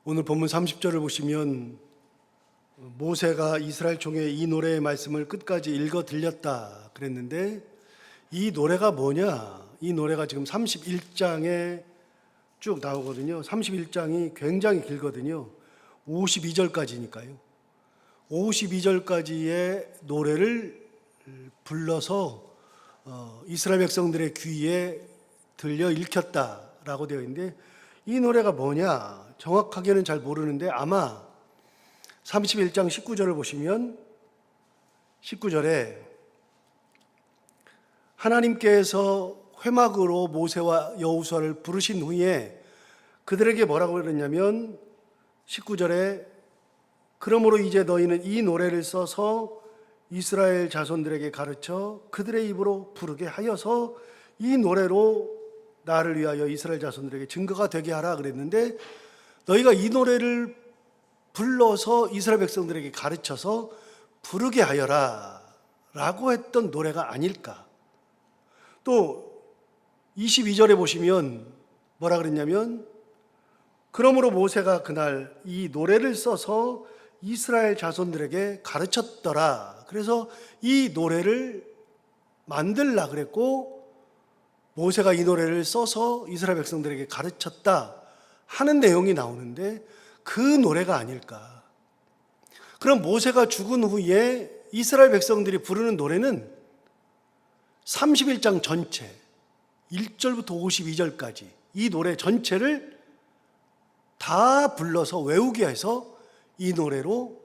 오늘 본문 30절을 보시면 모세가 이스라엘 총회에 이 노래의 말씀을 끝까지 읽어 들렸다 그랬는데, 이 노래가 뭐냐? 이 노래가 지금 31장에 쭉 나오거든요. 31장이 굉장히 길거든요. 52절까지니까요. 52절까지의 노래를 불러서 이스라엘 백성들의 귀에 들려 읽혔다라고 되어 있는데, 이 노래가 뭐냐? 정확하게는 잘 모르는데 아마 31장 19절을 보시면 19절에 하나님께서 회막으로 모세와 여호수아를 부르신 후에 그들에게 뭐라고 그랬냐면 19절에 그러므로 이제 너희는 이 노래를 써서 이스라엘 자손들에게 가르쳐 그들의 입으로 부르게 하여서 이 노래로 나를 위하여 이스라엘 자손들에게 증거가 되게 하라 그랬는데, 너희가 이 노래를 불러서 이스라엘 백성들에게 가르쳐서 부르게 하여라 라고 했던 노래가 아닐까. 또 22절에 보시면 뭐라 그랬냐면 그러므로 모세가 그날 이 노래를 써서 이스라엘 자손들에게 가르쳤더라. 그래서 이 노래를 만들라 그랬고, 모세가 이 노래를 써서 이스라엘 백성들에게 가르쳤다 하는 내용이 나오는데, 그 노래가 아닐까. 그럼 모세가 죽은 후에 이스라엘 백성들이 부르는 노래는 31장 전체 1절부터 52절까지 이 노래 전체를 다 불러서 외우게 해서 이 노래로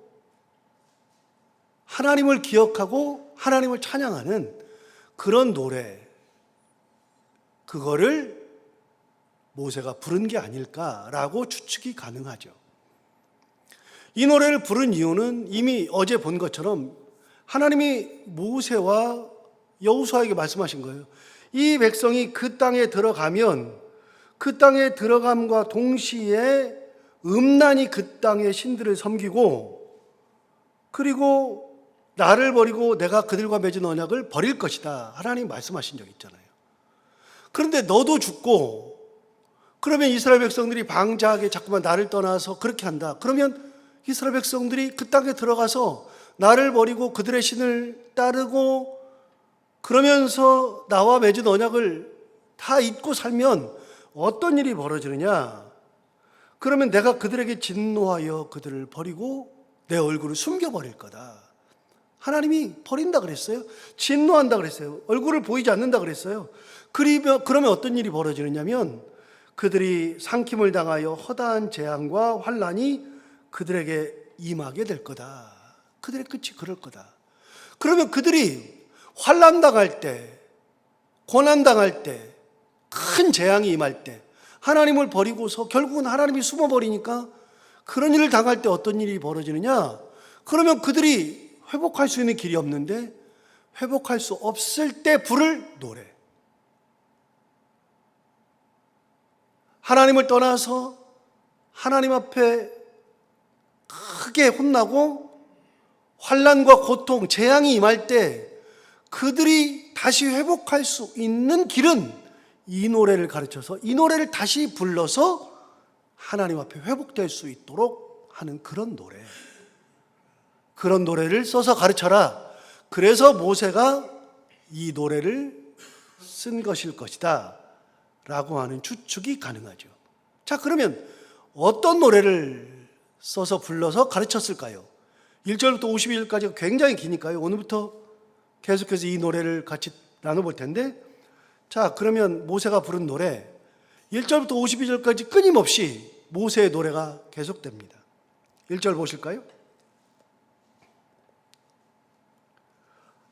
하나님을 기억하고 하나님을 찬양하는 그런 노래, 그거를 모세가 부른 게 아닐까라고 추측이 가능하죠. 이 노래를 부른 이유는 이미 어제 본 것처럼 하나님이 모세와 여호수아에게 말씀하신 거예요. 이 백성이 그 땅에 들어가면 그 땅에 들어감과 동시에 음란히 그 땅의 신들을 섬기고, 그리고 나를 버리고 내가 그들과 맺은 언약을 버릴 것이다. 하나님 말씀하신 적 있잖아요. 그런데 너도 죽고, 그러면 이스라엘 백성들이 방자하게 자꾸만 나를 떠나서 그렇게 한다. 그러면 이스라엘 백성들이 그 땅에 들어가서 나를 버리고 그들의 신을 따르고 그러면서 나와 맺은 언약을 다 잊고 살면 어떤 일이 벌어지느냐? 그러면 내가 그들에게 진노하여 그들을 버리고 내 얼굴을 숨겨버릴 거다. 하나님이 버린다 그랬어요. 진노한다 그랬어요. 얼굴을 보이지 않는다 그랬어요. 그러면 어떤 일이 벌어지느냐면 그들이 상킴을 당하여 허다한 재앙과 환난이 그들에게 임하게 될 거다. 그들의 끝이 그럴 거다. 그러면 그들이 환난 당할 때, 고난 당할 때, 큰 재앙이 임할 때 하나님을 버리고서 결국은 하나님이 숨어버리니까 그런 일을 당할 때 어떤 일이 벌어지느냐? 그러면 그들이 회복할 수 있는 길이 없는데 회복할 수 없을 때 부를 노래. 하나님을 떠나서 하나님 앞에 크게 혼나고 환난과 고통, 재앙이 임할 때 그들이 다시 회복할 수 있는 길은 이 노래를 가르쳐서 이 노래를 다시 불러서 하나님 앞에 회복될 수 있도록 하는 그런 노래. 그런 노래를 써서 가르쳐라. 그래서 모세가 이 노래를 쓴 것일 것이다 라고 하는 추측이 가능하죠. 자, 그러면 어떤 노래를 써서 불러서 가르쳤을까요? 1절부터 52절까지가 굉장히 기니까요. 오늘부터 계속해서 이 노래를 같이 나눠볼 텐데, 자, 그러면 모세가 부른 노래 1절부터 52절까지 끊임없이 모세의 노래가 계속됩니다. 1절 보실까요?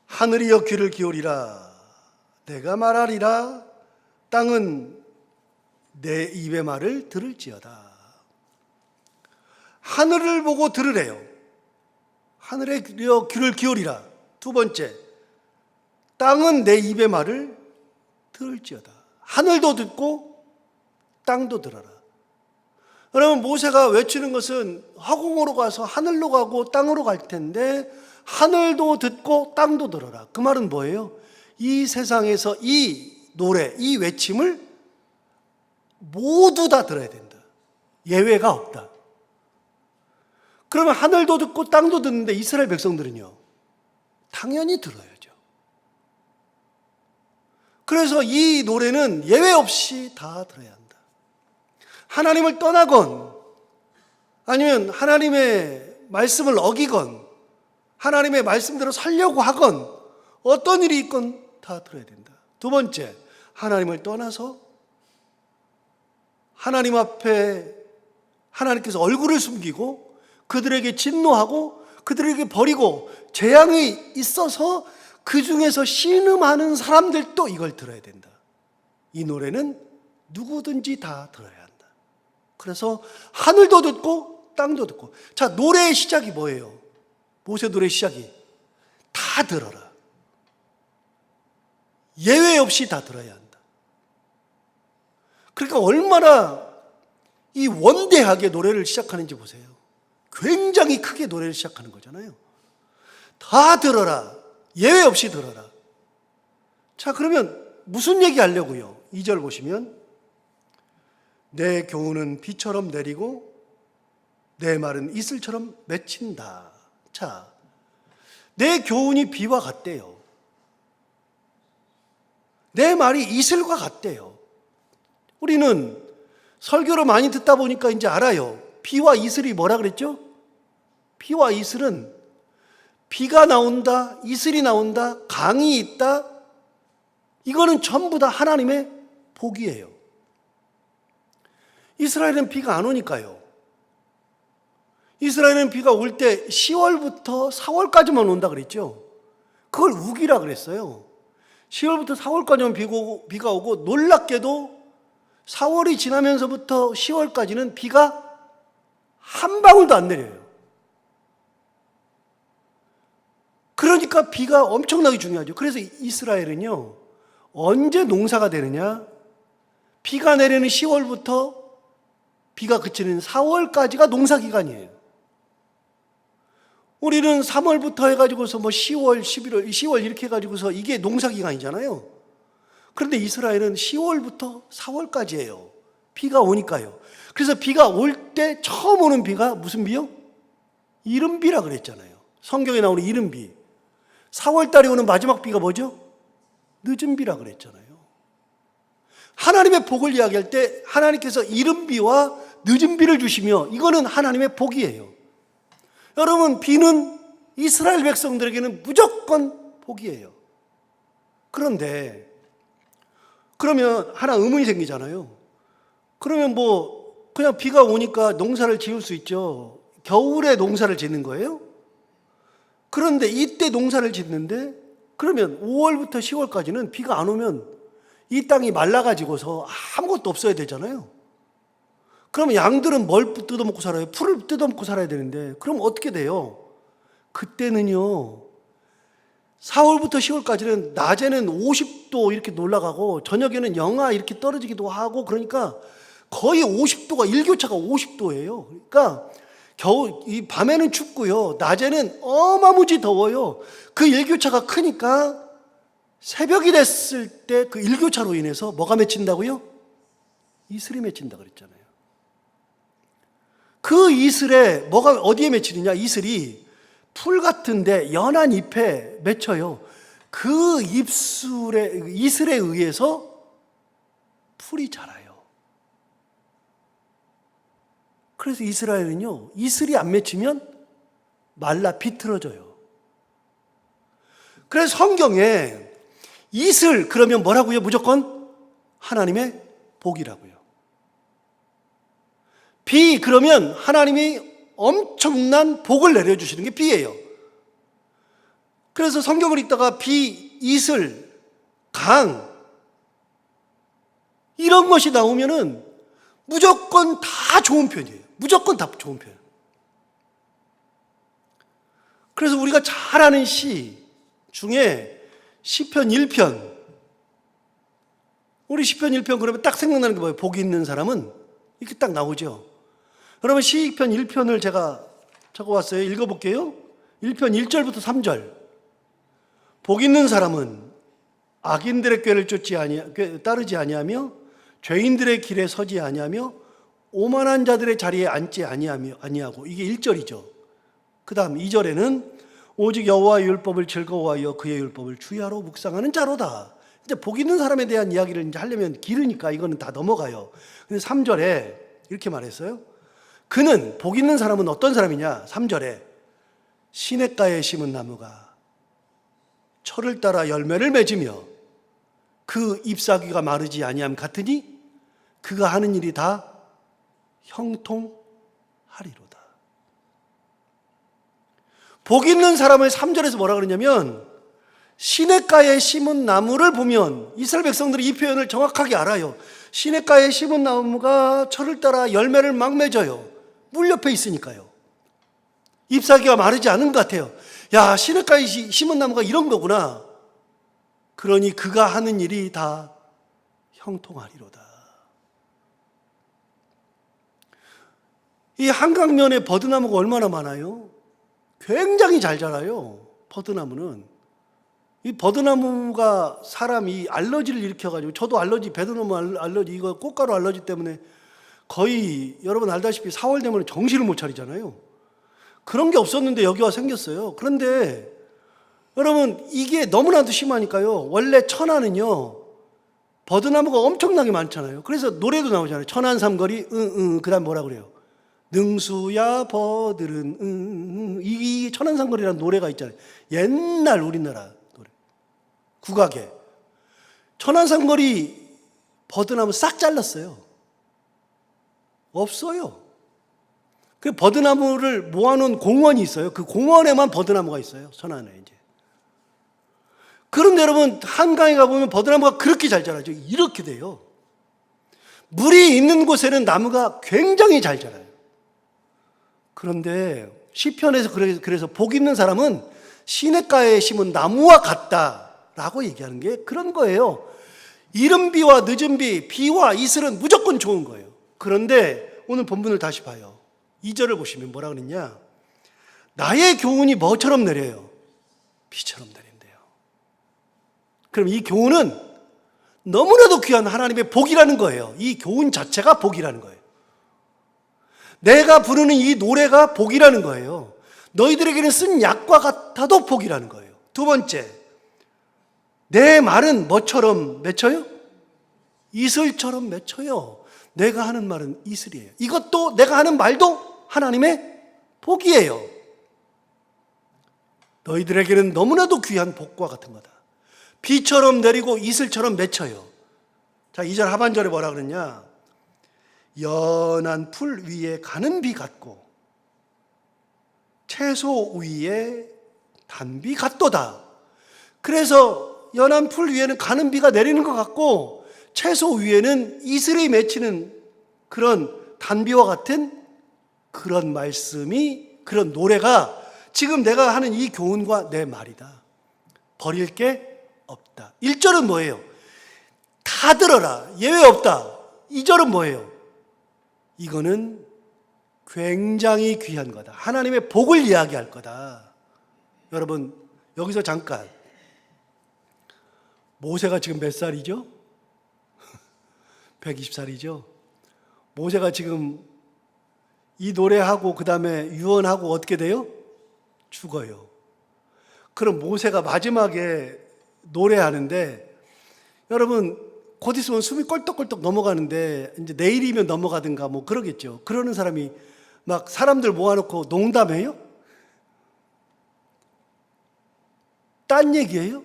하늘이여 귀를 기울이라. 내가 말하리라. 땅은 내 입의 말을 들을지어다. 하늘을 보고 들으래요. 하늘이여 귀를 기울이라. 두 번째, 땅은 내 입의 말을 들을지어다. 하늘도 듣고 땅도 들어라. 그러면 모세가 외치는 것은 화공으로 가서 하늘로 가고 땅으로 갈 텐데, 하늘도 듣고 땅도 들어라. 그 말은 뭐예요? 이 세상에서 이 노래, 이 외침을 모두 다 들어야 된다. 예외가 없다. 그러면 하늘도 듣고 땅도 듣는데 이스라엘 백성들은요, 당연히 들어야죠. 그래서 이 노래는 예외 없이 다 들어야 한다. 하나님을 떠나건 아니면 하나님의 말씀을 어기건 하나님의 말씀대로 살려고 하건 어떤 일이 있건 다 들어야 된다. 두 번째, 하나님을 떠나서 하나님 앞에 하나님께서 얼굴을 숨기고 그들에게 진노하고 그들에게 버리고 재앙이 있어서 그 중에서 신음하는 사람들도 이걸 들어야 된다. 이 노래는 누구든지 다 들어야 한다. 그래서 하늘도 듣고 땅도 듣고. 자, 노래의 시작이 뭐예요? 모세 노래의 시작이 다 들어라. 예외 없이 다 들어야 한다. 그러니까 얼마나 이 원대하게 노래를 시작하는지 보세요. 굉장히 크게 노래를 시작하는 거잖아요. 다 들어라. 예외 없이 들어라. 자, 그러면 무슨 얘기 하려고요? 2절 보시면 내 교훈은 비처럼 내리고 내 말은 이슬처럼 맺힌다. 자, 내 교훈이 비와 같대요. 내 말이 이슬과 같대요. 우리는 설교를 많이 듣다 보니까 이제 알아요. 비와 이슬이 뭐라 그랬죠? 비와 이슬은 비가 나온다, 이슬이 나온다, 강이 있다. 이거는 전부 다 하나님의 복이에요. 이스라엘은 비가 안 오니까요. 이스라엘은 비가 올 때 10월부터 4월까지만 온다 그랬죠. 그걸 우기라 그랬어요. 10월부터 4월까지만 비가 오고 놀랍게도 4월이 지나면서부터 10월까지는 비가 한 방울도 안 내려요. 그러니까 비가 엄청나게 중요하죠. 그래서 이스라엘은요, 언제 농사가 되느냐? 비가 내리는 10월부터 비가 그치는 4월까지가 농사 기간이에요. 우리는 3월부터 해가지고서 뭐 10월, 11월, 10월 이렇게 해가지고서 이게 농사 기간이잖아요. 그런데 이스라엘은 10월부터 4월까지예요. 비가 오니까요. 그래서 비가 올 때 처음 오는 비가 무슨 비요? 이른비라 그랬잖아요. 성경에 나오는 이른비. 4월 달에 오는 마지막 비가 뭐죠? 늦은 비라 그랬잖아요. 하나님의 복을 이야기할 때 하나님께서 이른비와 늦은 비를 주시며 이거는 하나님의 복이에요. 여러분, 비는 이스라엘 백성들에게는 무조건 복이에요. 그런데 그러면 하나 의문이 생기잖아요. 그러면 뭐 그냥 비가 오니까 농사를 지을 수 있죠. 겨울에 농사를 짓는 거예요? 그런데 이때 농사를 짓는데 그러면 5월부터 10월까지는 비가 안 오면 이 땅이 말라가지고서 아무것도 없어야 되잖아요. 그러면 양들은 뭘 뜯어먹고 살아요? 풀을 뜯어먹고 살아야 되는데 그럼 어떻게 돼요? 그때는요, 4월부터 10월까지는 낮에는 50도 이렇게 올라가고 저녁에는 영하 이렇게 떨어지기도 하고 그러니까 거의 50도가 일교차가 50도예요. 그러니까 이 밤에는 춥고요, 낮에는 어마무지 더워요. 그 일교차가 크니까 새벽이 됐을 때 그 일교차로 인해서 뭐가 맺힌다고요? 이슬이 맺힌다 그랬잖아요. 그 이슬에 뭐가 어디에 맺히느냐? 이슬이 풀 같은데 연한 잎에 맺혀요. 그 이슬에 의해서 풀이 자라요. 그래서 이스라엘은요, 이슬이 안 맺히면 말라 비틀어져요. 그래서 성경에 이슬 그러면 뭐라고요? 무조건 하나님의 복이라고요. 비 그러면 하나님이 엄청난 복을 내려주시는 게 비예요. 그래서 성경을 읽다가 비, 이슬, 강 이런 것이 나오면은 무조건 다 좋은 편이에요. 무조건 다 좋은 편. 그래서 우리가 잘 아는 시 중에 시편 1편. 우리 시편 1편 그러면 딱 생각나는 게 뭐예요? 복이 있는 사람은 이렇게 딱 나오죠. 여러분, 시편 1편을 제가 적어왔어요. 읽어볼게요. 1편 1절부터 3절. 복 있는 사람은 악인들의 꾀를 따르지 아니하며 죄인들의 길에 서지 아니하며 오만한 자들의 자리에 앉지 아니하고 이게 1절이죠. 그 다음 2절에는 오직 여호와의 율법을 즐거워하여 그의 율법을 주야로 묵상하는 자로다. 이제 복 있는 사람에 대한 이야기를 이제 하려면 길으니까 이거는 다 넘어가요. 근데 3절에 이렇게 말했어요. 그는, 복 있는 사람은 어떤 사람이냐? 3절에 시냇가에 심은 나무가 철을 따라 열매를 맺으며 그 잎사귀가 마르지 아니함 같으니 그가 하는 일이 다 형통하리로다. 복 있는 사람을 3절에서 뭐라 그러냐면 시냇가에 심은 나무를 보면 이스라엘 백성들이 이 표현을 정확하게 알아요. 시냇가에 심은 나무가 철을 따라 열매를 막 맺어요. 물 옆에 있으니까요. 잎사귀가 마르지 않은 것 같아요. 야, 시냇가에 심은 나무가 이런 거구나. 그러니 그가 하는 일이 다 형통하리로다. 이 한강면에 버드나무가 얼마나 많아요? 굉장히 잘 자라요. 버드나무는. 이 버드나무가 사람이 알러지를 일으켜가지고, 저도 알러지, 베드나무 알러지, 이거 꽃가루 알러지 때문에 거의 여러분 알다시피 4월 되면 정신을 못 차리잖아요. 그런 게 없었는데 여기 와 생겼어요. 그런데 여러분 이게 너무나도 심하니까요. 원래 천안은요 버드나무가 엄청나게 많잖아요. 그래서 노래도 나오잖아요. 천안 삼거리 그 다음 뭐라 그래요? 능수야 버들은 이 천안 삼거리라는 노래가 있잖아요. 옛날 우리나라 노래 국악에 천안 삼거리 버드나무 싹 잘랐어요. 없어요. 그 버드나무를 모아놓은 공원이 있어요. 그 공원에만 버드나무가 있어요. 천안에 이제. 그런데 여러분 한강에 가보면 버드나무가 그렇게 잘 자라죠. 이렇게 돼요. 물이 있는 곳에는 나무가 굉장히 잘 자라요. 그런데 시편에서 그래서 복 있는 사람은 시냇가에 심은 나무와 같다라고 얘기하는 게 그런 거예요. 이른 비와 늦은 비, 비와 이슬은 무조건 좋은 거예요. 그런데 오늘 본문을 다시 봐요. 2절을 보시면 뭐라 그랬냐? 나의 교훈이 뭐처럼 내려요? 비처럼 내린대요. 그럼 이 교훈은 너무나도 귀한 하나님의 복이라는 거예요. 이 교훈 자체가 복이라는 거예요. 내가 부르는 이 노래가 복이라는 거예요. 너희들에게는 쓴 약과 같아도 복이라는 거예요. 두 번째, 내 말은 뭐처럼 맺혀요? 이슬처럼 맺혀요. 내가 하는 말은 이슬이에요. 이것도 내가 하는 말도 하나님의 복이에요. 너희들에게는 너무나도 귀한 복과 같은 거다. 비처럼 내리고 이슬처럼 맺혀요. 자, 2절 하반절에 뭐라 그러냐? 연한 풀 위에 가는 비 같고 채소 위에 단비 같도다. 그래서 연한 풀 위에는 가는 비가 내리는 것 같고 채소 위에는 이슬이 맺히는 그런 단비와 같은 그런 말씀이, 그런 노래가 지금 내가 하는 이 교훈과 내 말이다. 버릴 게 없다. 1절은 뭐예요? 다 들어라. 예외 없다. 2절은 뭐예요? 이거는 굉장히 귀한 거다. 하나님의 복을 이야기할 거다. 여러분 여기서 잠깐, 모세가 지금 몇 살이죠? 120살이죠. 모세가 지금 이 노래하고 그 다음에 유언하고 어떻게 돼요? 죽어요. 그럼 모세가 마지막에 노래하는데, 여러분 곧 있으면 숨이 꼴떡꼴떡 넘어가는데 이제 내일이면 넘어가든가 뭐 그러겠죠. 그러는 사람이 막 사람들 모아놓고 농담해요? 딴 얘기예요?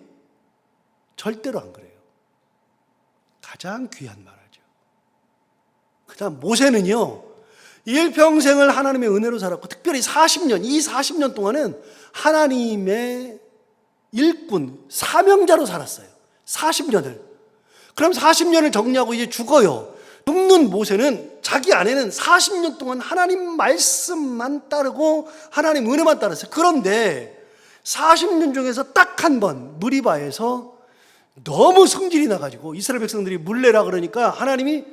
절대로 안 그래요. 가장 귀한 말하죠. 그 다음 모세는요, 일평생을 하나님의 은혜로 살았고, 특별히 40년, 이 40년 동안은 하나님의 일꾼, 사명자로 살았어요. 40년을. 그럼 40년을 정리하고 이제 죽어요. 죽는 모세는 자기 아내는 40년 동안 하나님 말씀만 따르고 하나님 은혜만 따랐어요. 그런데 40년 중에서 딱 한 번 무리바에서 너무 성질이 나가지고 이스라엘 백성들이 물 내라 그러니까 하나님이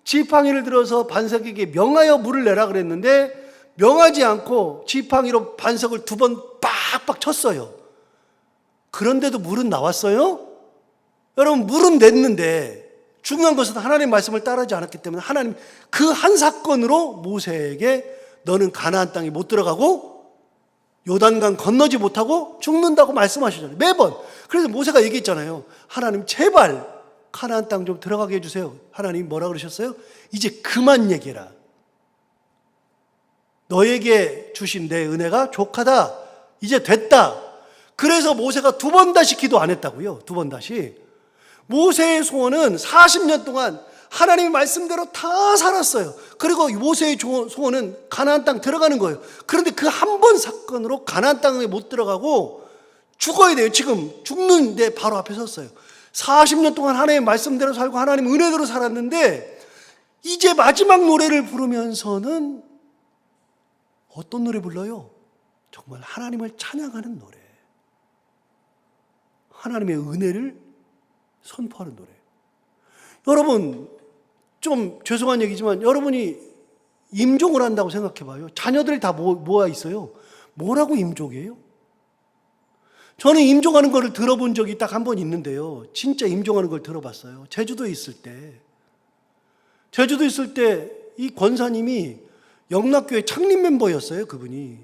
지팡이를 들어서 반석에게 명하여 물을 내라 그랬는데 명하지 않고 지팡이로 반석을 2번 빡빡 쳤어요. 그런데도 물은 나왔어요? 여러분 물은 냈는데 중요한 것은 하나님의 말씀을 따르지 않았기 때문에 하나님 그 한 사건으로 모세에게 너는 가나안 땅에 못 들어가고 요단강 건너지 못하고 죽는다고 말씀하시잖아요. 매번. 그래서 모세가 얘기했잖아요. 하나님 제발 가나안 땅 좀 들어가게 해주세요. 하나님 뭐라 그러셨어요? 이제 그만 얘기해라. 너에게 주신 내 은혜가 족하다. 이제 됐다. 그래서 모세가 두 번 다시 기도 안 했다고요. 두 번 다시. 모세의 소원은 40년 동안 하나님의 말씀대로 다 살았어요. 그리고 모세의 소원은 가나안 땅 들어가는 거예요. 그런데 그 한 번 사건으로 가나안 땅에 못 들어가고 죽어야 돼요. 지금 죽는데 바로 앞에 섰어요. 40년 동안 하나님의 말씀대로 살고 하나님 은혜대로 살았는데 이제 마지막 노래를 부르면서는 어떤 노래 불러요? 정말 하나님을 찬양하는 노래. 하나님의 은혜를 선포하는 노래. 여러분, 좀 죄송한 얘기지만 여러분이 임종을 한다고 생각해 봐요. 자녀들이 다 모아 있어요. 뭐라고 임종이에요? 저는 임종하는 걸 들어본 적이 딱 한 번 있는데요. 진짜 임종하는 걸 들어봤어요. 제주도에 있을 때 이 권사님이 영락교회 창립 멤버였어요, 그분이.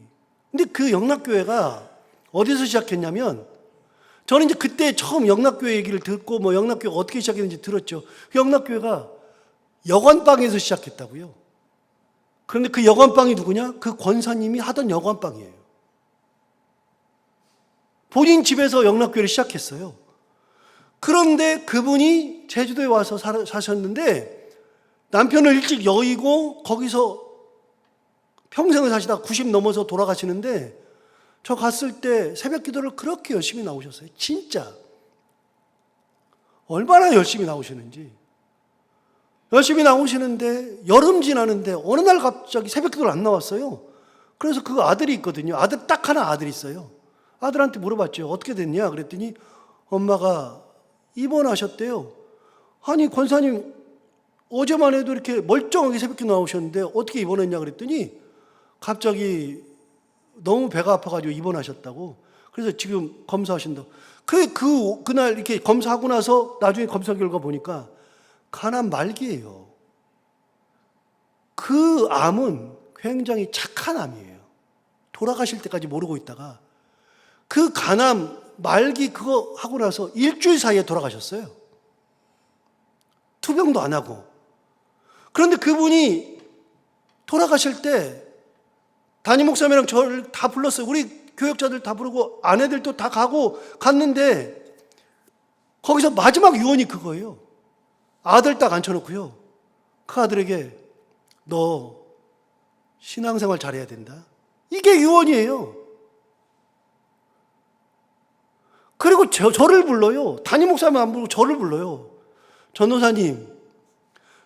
근데 그 영락교회가 어디서 시작했냐면, 저는 이제 그때 처음 영락교회 얘기를 듣고 뭐 영락교회가 어떻게 시작했는지 들었죠. 그 영락교회가 여관방에서 시작했다고요. 그런데 그 여관방이 누구냐? 그 권사님이 하던 여관방이에요. 본인 집에서 영락교회를 시작했어요. 그런데 그분이 제주도에 와서 사셨는데 남편을 일찍 여의고 거기서 평생을 사시다가 90 넘어서 돌아가시는데 저 갔을 때 새벽 기도를 그렇게 열심히 나오셨어요. 진짜. 얼마나 열심히 나오시는지. 열심히 나오시는데 여름 지나는데 어느 날 갑자기 새벽 기도를 안 나왔어요. 그래서 그 아들이 있거든요. 아들 딱 하나 아들이 있어요. 아들한테 물어봤죠. 어떻게 됐냐? 그랬더니 엄마가 입원하셨대요. 아니 권사님 어제만 해도 이렇게 멀쩡하게 새벽에 나오셨는데 어떻게 입원했냐 그랬더니 갑자기 너무 배가 아파가지고 입원하셨다고. 그래서 지금 검사하신다고. 그날 이렇게 검사하고 나서 나중에 검사 결과 보니까 간암 말기예요. 그 암은 굉장히 착한 암이에요. 돌아가실 때까지 모르고 있다가 그 간암 말기 그거 하고 나서 일주일 사이에 돌아가셨어요. 투병도 안 하고. 그런데 그분이 돌아가실 때 담임 목사님이랑 저를 다 불렀어요. 우리 교역자들 다 부르고 아내들도 다 갔는데 거기서 마지막 유언이 그거예요. 아들 딱 앉혀놓고요. 그 아들에게 너 신앙생활 잘해야 된다. 이게 유언이에요. 그리고 저를 불러요. 담임 목사님 안 부르고 저를 불러요.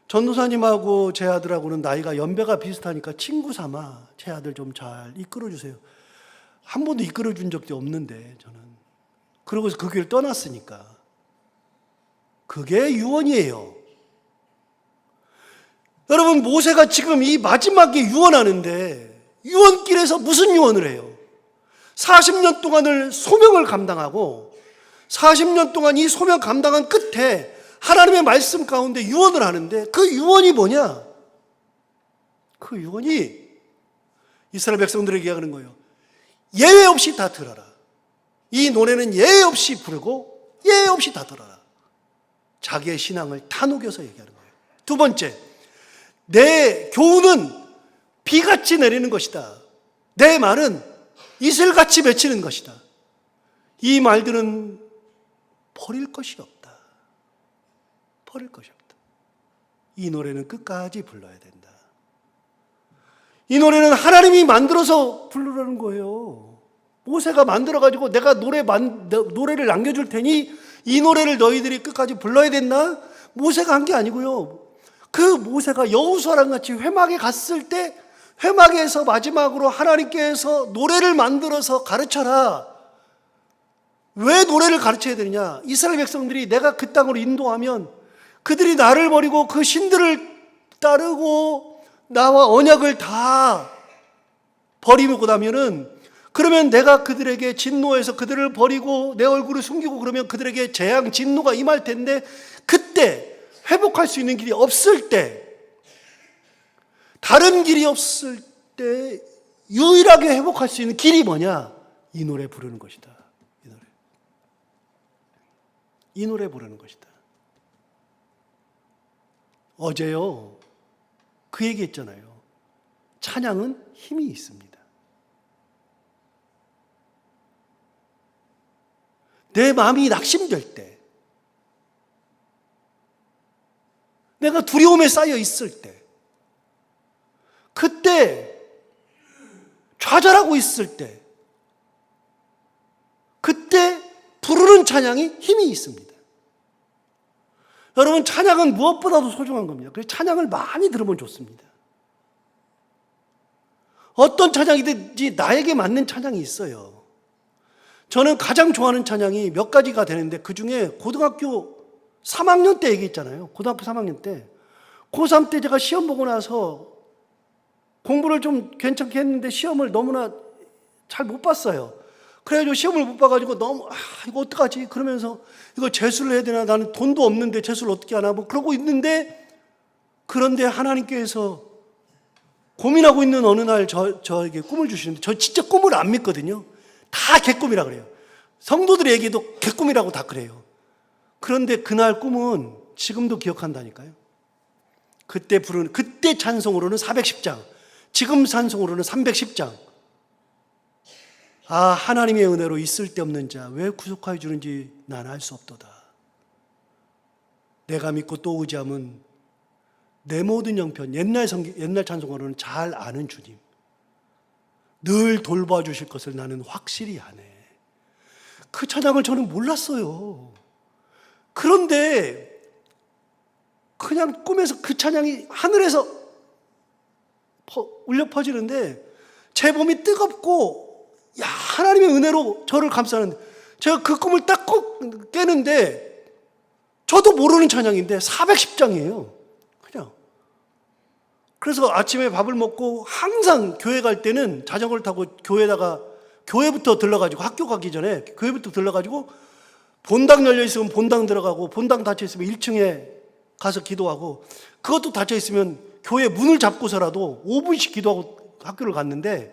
전도사님하고 제 아들하고는 나이가 연배가 비슷하니까 친구 삼아 제 아들 좀 잘 이끌어주세요. 한 번도 이끌어준 적도 없는데 저는. 그러고서 그 길을 떠났으니까. 그게 유언이에요. 여러분 모세가 지금 이 마지막에 유언하는데 유언길에서 무슨 유언을 해요? 40년 동안을 소명을 감당하고 40년 동안 이 소명 감당한 끝에 하나님의 말씀 가운데 유언을 하는데 그 유언이 뭐냐? 그 유언이 이스라엘 백성들에게 얘기하는 거예요. 예외 없이 다 들어라. 이 노래는 예외 없이 부르고 예외 없이 다 들어라. 자기의 신앙을 다 녹여서 얘기하는 거예요. 두 번째, 내 교훈은 비같이 내리는 것이다. 내 말은 이슬같이 맺히는 것이다. 이 말들은 버릴 것이 없다. 버릴 것이 없다. 이 노래는 끝까지 불러야 된다. 이 노래는 하나님이 만들어서 부르라는 거예요. 모세가 만들어가지고 내가 노래를 남겨줄 테니 이 노래를 너희들이 끝까지 불러야 된다. 모세가 한 게 아니고요. 그 모세가 여호수아랑 같이 회막에 갔을 때 회막에서 마지막으로 하나님께서 노래를 만들어서 가르쳐라. 왜 노래를 가르쳐야 되느냐? 이스라엘 백성들이 내가 그 땅으로 인도하면 그들이 나를 버리고 그 신들을 따르고 나와 언약을 다 버리고 나면은 그러면 내가 그들에게 진노해서 그들을 버리고 내 얼굴을 숨기고 그러면 그들에게 재앙, 진노가 임할 텐데 그때 회복할 수 있는 길이 없을 때 다른 길이 없을 때 유일하게 회복할 수 있는 길이 뭐냐? 이 노래 부르는 것이다. 이 노래. 이 노래 부르는 것이다. 어제요, 그 얘기 했잖아요. 찬양은 힘이 있습니다. 내 마음이 낙심될 때, 내가 두려움에 쌓여 있을 때, 그때 좌절하고 있을 때, 그때 부르는 찬양이 힘이 있습니다. 여러분, 찬양은 무엇보다도 소중한 겁니다. 그래서 찬양을 많이 들으면 좋습니다. 어떤 찬양이든지 나에게 맞는 찬양이 있어요. 저는 가장 좋아하는 찬양이 몇 가지가 되는데, 그 중에 고등학교 3학년 때 얘기했잖아요. 고등학교 3학년 때. 고3 때 제가 시험 보고 나서 공부를 좀 괜찮게 했는데 시험을 너무나 잘 못 봤어요. 그래가지고 시험을 못 봐가지고 너무, 이거 어떡하지? 그러면서 이거 재수를 해야 되나? 나는 돈도 없는데 재수를 어떻게 하나? 뭐 그러고 있는데, 그런데 하나님께서 고민하고 있는 어느 날 저에게 꿈을 주시는데, 저 진짜 꿈을 안 믿거든요. 다 개꿈이라 그래요. 성도들의 얘기도 개꿈이라고 다 그래요. 그런데 그날 꿈은 지금도 기억한다니까요. 그때 찬송으로는 410장, 지금 찬송으로는 310장. 아, 하나님의 은혜로 있을 데 없는 자 왜 구속하여 주는지 난 알 수 없도다. 내가 믿고 또 의지함은 내 모든 형편, 옛날 찬송으로는 잘 아는 주님, 늘 돌봐주실 것을 나는 확실히 아네. 그 찬양을 저는 몰랐어요. 그런데 그냥 꿈에서 그 찬양이 하늘에서 울려 퍼지는데, 제 몸이 뜨겁고, 야, 하나님의 은혜로 저를 감싸는데, 제가 그 꿈을 딱 깨는데, 저도 모르는 찬양인데 410장이에요. 그냥. 그래서 아침에 밥을 먹고 항상 교회 갈 때는 자전거를 타고 교회부터 들러가지고, 학교 가기 전에 교회부터 들러가지고, 본당 열려 있으면 본당 들어가고, 본당 닫혀 있으면 1층에 가서 기도하고, 그것도 닫혀 있으면 교회 문을 잡고서라도 5분씩 기도하고 학교를 갔는데,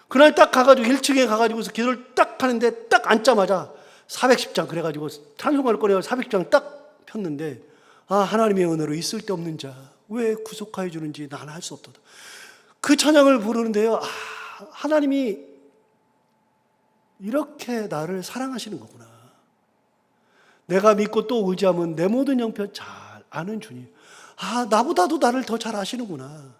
그날 딱 가가지고 1층에 가가지고서 기도를 딱 하는데, 딱 앉자마자 410장 그래가지고 찬송을 꺼내서 410장 딱 폈는데, 아, 하나님의 은혜로 있을 데 없는 자 왜 구속하여 주는지 나는 할 수 없도다. 그 찬양을 부르는데요, 아, 하나님이 이렇게 나를 사랑하시는 거구나. 내가 믿고 또 의지하면 내 모든 형편 잘 아는 주님. 아, 나보다도 나를 더 잘 아시는구나.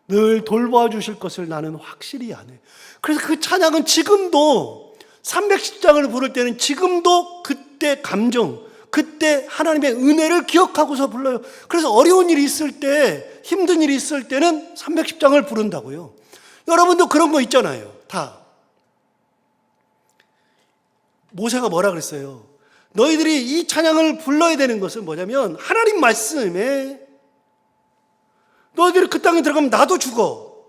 늘 돌봐주실 것을 나는 확실히 아네. 그래서 그 찬양은 지금도 310장을 부를 때는 지금도 그때 감정, 그때 하나님의 은혜를 기억하고서 불러요. 그래서 어려운 일이 있을 때, 힘든 일이 있을 때는 310장을 부른다고요. 여러분도 그런 거 있잖아요. 다. 모세가 뭐라 그랬어요? 너희들이 이 찬양을 불러야 되는 것은 뭐냐면, 하나님 말씀에 너희들이 그 땅에 들어가면 나도 죽어.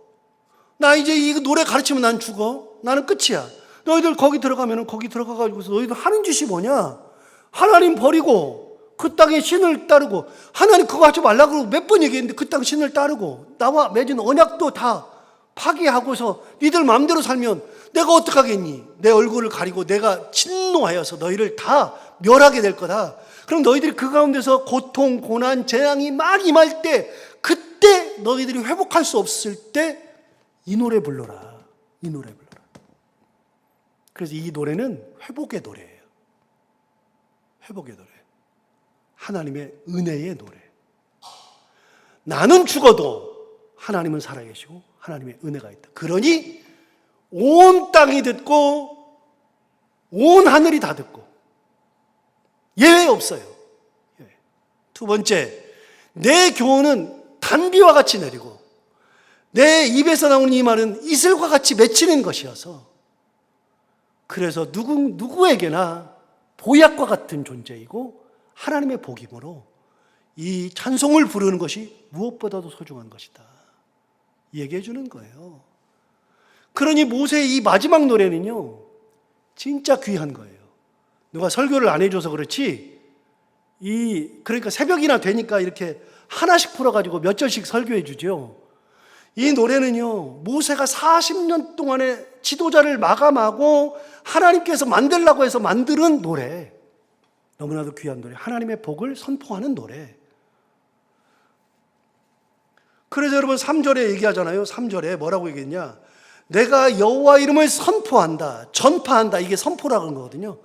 나 이제 이 노래 가르치면 난 죽어. 나는 끝이야. 너희들 거기 들어가면 거기 들어가가지고서 너희들 하는 짓이 뭐냐? 하나님 버리고 그 땅에 신을 따르고, 하나님 그거 하지 말라고 그러고 몇 번 얘기했는데 그 땅 신을 따르고 나와 맺은 언약도 다 파기하고서 니들 마음대로 살면 내가 어떡하겠니? 내 얼굴을 가리고 내가 진노하여서 너희를 다 멸하게 될 거다. 그럼 너희들이 그 가운데서 고통, 고난, 재앙이 막 임할 때, 그때 너희들이 회복할 수 없을 때 이 노래 불러라. 이 노래 불러라. 그래서 이 노래는 회복의 노래예요. 회복의 노래. 하나님의 은혜의 노래. 나는 죽어도 하나님은 살아계시고 하나님의 은혜가 있다. 그러니 온 땅이 듣고 온 하늘이 다 듣고 예외 없어요. 두 번째, 내 교훈은 단비와 같이 내리고 내 입에서 나오는 이 말은 이슬과 같이 맺히는 것이어서, 그래서 누구에게나 보약과 같은 존재이고 하나님의 복이므로 이 찬송을 부르는 것이 무엇보다도 소중한 것이다. 얘기해 주는 거예요. 그러니 모세의 이 마지막 노래는요, 진짜 귀한 거예요. 누가 설교를 안 해줘서 그렇지, 그러니까 새벽이나 되니까 이렇게 하나씩 풀어가지고 몇 절씩 설교해 주죠. 이 노래는요, 모세가 40년 동안의 지도자를 마감하고 하나님께서 만들라고 해서 만드는 노래. 너무나도 귀한 노래. 하나님의 복을 선포하는 노래. 그래서 여러분 3절에 얘기하잖아요. 3절에 뭐라고 얘기했냐? 내가 여호와 이름을 선포한다. 전파한다. 이게 선포라고 하는 거거든요.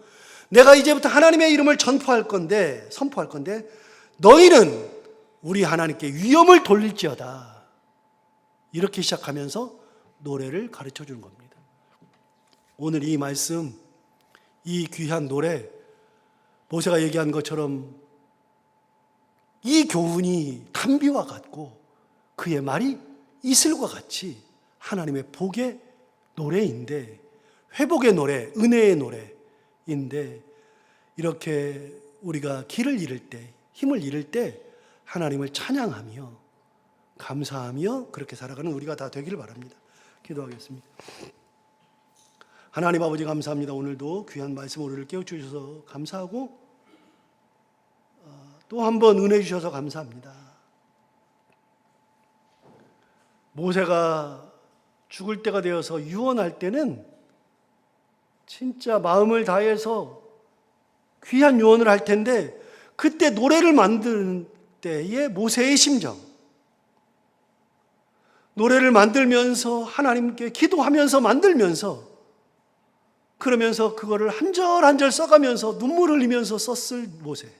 내가 이제부터 하나님의 이름을 선포할 건데 너희는 우리 하나님께 위엄을 돌릴지어다. 이렇게 시작하면서 노래를 가르쳐 주는 겁니다. 오늘 이 말씀, 이 귀한 노래, 모세가 얘기한 것처럼 이 교훈이 단비와 같고 그의 말이 이슬과 같이 하나님의 복의 노래인데, 회복의 노래, 은혜의 노래인데, 이렇게 우리가 길을 잃을 때, 힘을 잃을 때 하나님을 찬양하며 감사하며 그렇게 살아가는 우리가 다 되기를 바랍니다. 기도하겠습니다. 하나님 아버지 감사합니다. 오늘도 귀한 말씀 우리를 깨워주셔서 감사하고 또 한 번 은혜 주셔서 감사합니다. 모세가 죽을 때가 되어서 유언할 때는 진짜 마음을 다해서 귀한 유언을 할 텐데, 그때 노래를 만드는 때의 모세의 심정, 노래를 만들면서 하나님께 기도하면서 만들면서, 그러면서 그거를 한 절 한 절 써가면서 눈물을 흘리면서 썼을 모세,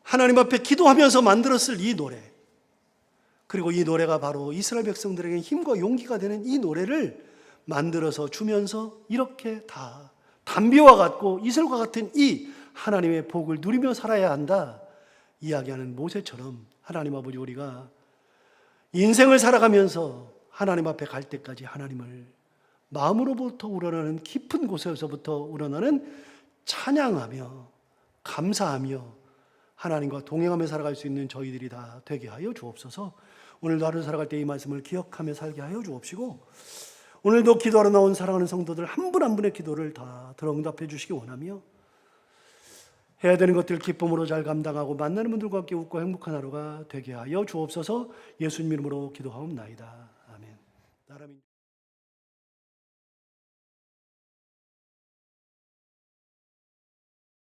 하나님 앞에 기도하면서 만들었을 이 노래, 그리고 이 노래가 바로 이스라엘 백성들에게 힘과 용기가 되는 이 노래를 만들어서 주면서 이렇게 다 단비와 같고 이슬과 같은 이 하나님의 복을 누리며 살아야 한다 이야기하는 모세처럼, 하나님 아버지 우리가 인생을 살아가면서 하나님 앞에 갈 때까지 하나님을 마음으로부터 우러나는 깊은 곳에서부터 우러나는 찬양하며 감사하며 하나님과 동행하며 살아갈 수 있는 저희들이 다 되게 하여 주옵소서. 오늘도 하루 살아갈 때 이 말씀을 기억하며 살게 하여 주옵시고, 오늘도 기도하러 나온 사랑하는 성도들 한 분 한 분의 기도를 다 들어응답해 주시기 원하며, 해야 되는 것들 기쁨으로 잘 감당하고 만나는 분들과 함께 웃고 행복한 하루가 되게 하여 주옵소서. 예수님 이름으로 기도하옵나이다. 아멘.